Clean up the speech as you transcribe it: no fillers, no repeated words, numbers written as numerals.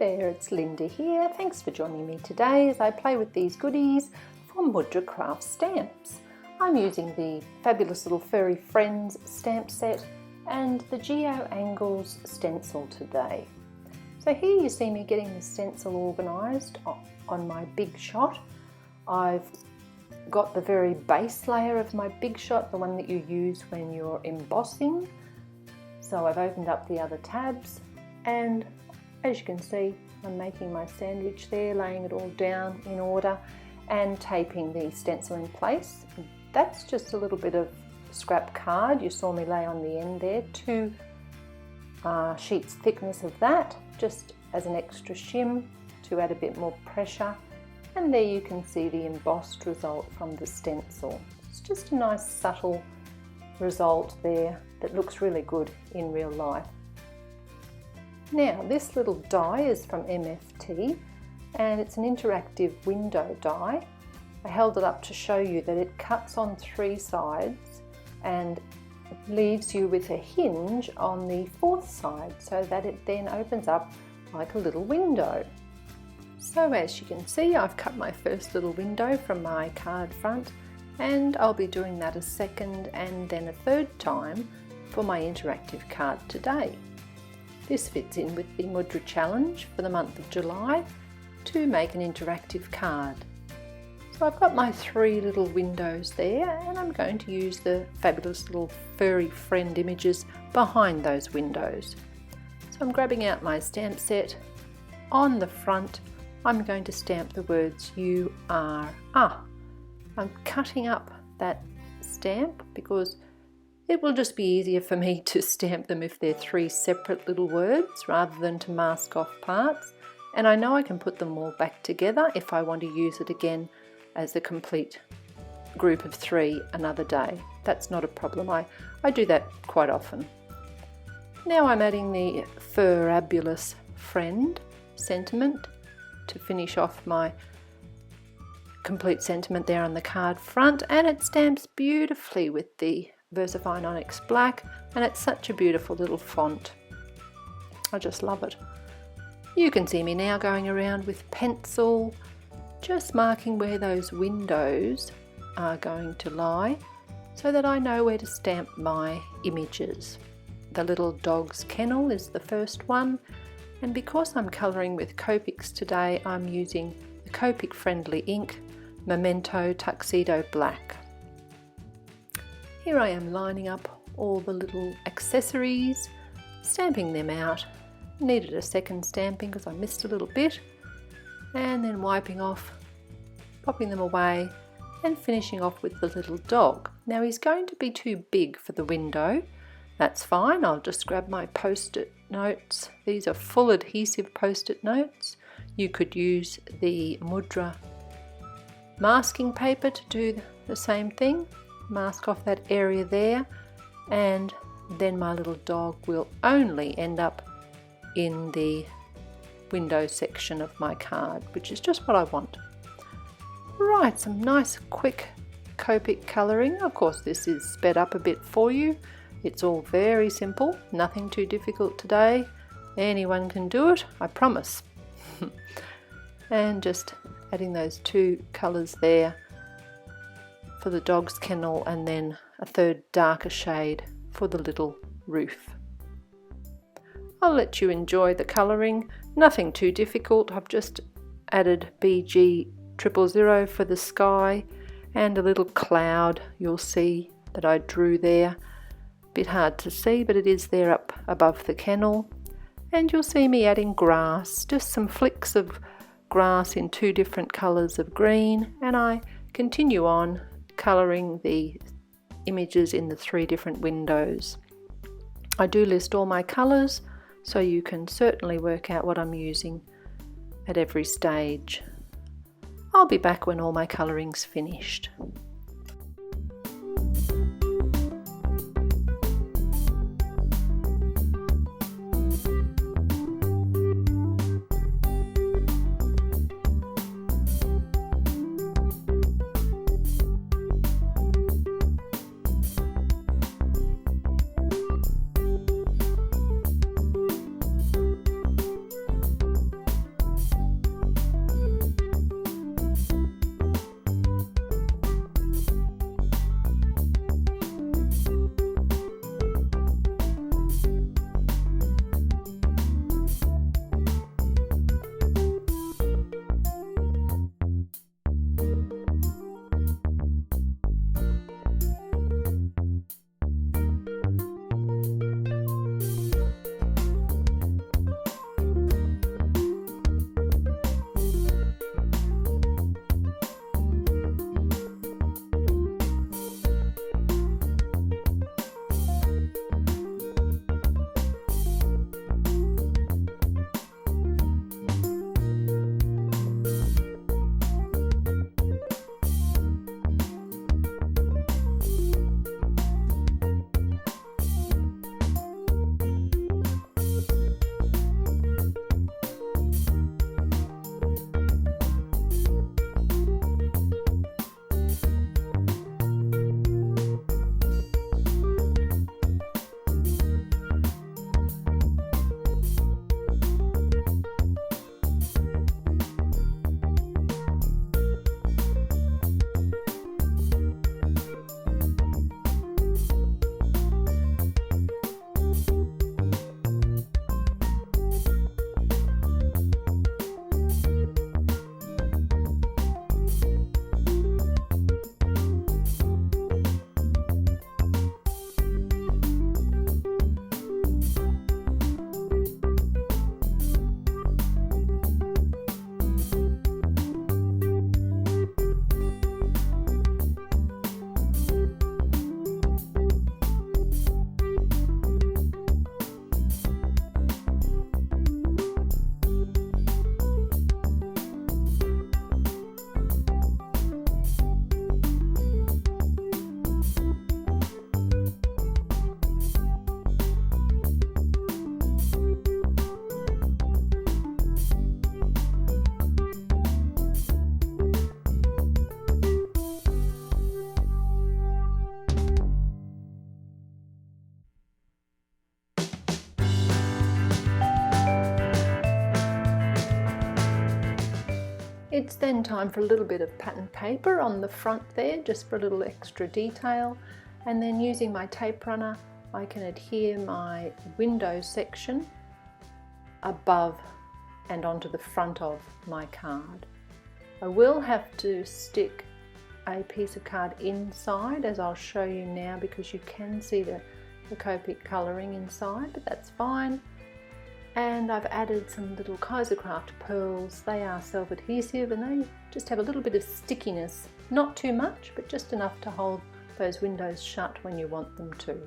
there, it's Linda here. Thanks for joining me today as I play with these goodies for Mudra Craft stamps. I'm using the fabulous little Furry Friends stamp set and the Geo Angles stencil today. So here you see me getting the stencil organised on my Big Shot. I've got the very base layer of my Big Shot, the one that you use when you're embossing. So I've opened up the other tabs, and as you can see, I'm making my sandwich there, laying it all down in order and taping the stencil in place. That's just a little bit of scrap card you saw me lay on the end there, 2 sheets thickness of that, just as an extra shim to add a bit more pressure. And there you can see the embossed result from the stencil. It's just a nice subtle result there that looks really good in real life. Now this little die is from MFT and it's an interactive window die. I held it up to show you that it cuts on 3 sides and leaves you with a hinge on the 4th side so that it then opens up like a little window. So as you can see, I've cut my first little window from my card front, and I'll be doing that a second and then a third time for my interactive card today. This fits in with the Mudra challenge for the month of July to make an interactive card. So I've got my 3 little windows there, and I'm going to use the fabulous little furry friend images behind those windows. So I'm grabbing out my stamp set. On the front I'm going to stamp the words "You are a." I'm cutting up that stamp because it will just be easier for me to stamp them if they're 3 separate little words rather than to mask off parts. And I know I can put them all back together if I want to use it again as a complete group of 3 another day. That's not a problem. I do that quite often. Now I'm adding the Furabulous Friend sentiment to finish off my complete sentiment there on the card front, and it stamps beautifully with the VersaFine Onyx Black, and it's such a beautiful little font. I just love it. You can see me now going around with pencil, just marking where those windows are going to lie so that I know where to stamp my images. The little dog's kennel is the first one, and because I'm colouring with Copics today, I'm using the Copic friendly ink Memento Tuxedo Black. Here I am lining up all the little accessories, stamping them out. Needed a second stamping because I missed a little bit, and then wiping off, popping them away and finishing off with the little dog. Now he's going to be too big for the window. That's fine, I'll just grab my post-it notes. These are full adhesive post-it notes. You could use the Mudra masking paper to do the same thing. Mask off that area there, and then my little dog will only end up in the window section of my card, which is just what I want. Right, some nice quick Copic colouring. Of course this is sped up a bit for you. It's all very simple, nothing too difficult today. Anyone can do it, I promise. And just adding those 2 colours there for the dog's kennel, and then a 3rd darker shade for the little roof. I'll let you enjoy the colouring, nothing too difficult. I've just added BG000 for the sky and a little cloud you'll see that I drew there. Bit hard to see, but it is there up above the kennel. And you'll see me adding grass, just some flicks of grass in 2 different colours of green, and I continue on colouring the images in the 3 different windows. I do list all my colours so you can certainly work out what I'm using at every stage. I'll be back when all my colouring's finished. It's then time for a little bit of pattern paper on the front there, just for a little extra detail. And then using my tape runner, I can adhere my window section above and onto the front of my card. I will have to stick a piece of card inside, as I'll show you now, because you can see the Copic colouring inside, but that's fine. And I've added some little Kaisercraft pearls. They are self-adhesive and they just have a little bit of stickiness. Not too much, but just enough to hold those windows shut when you want them to.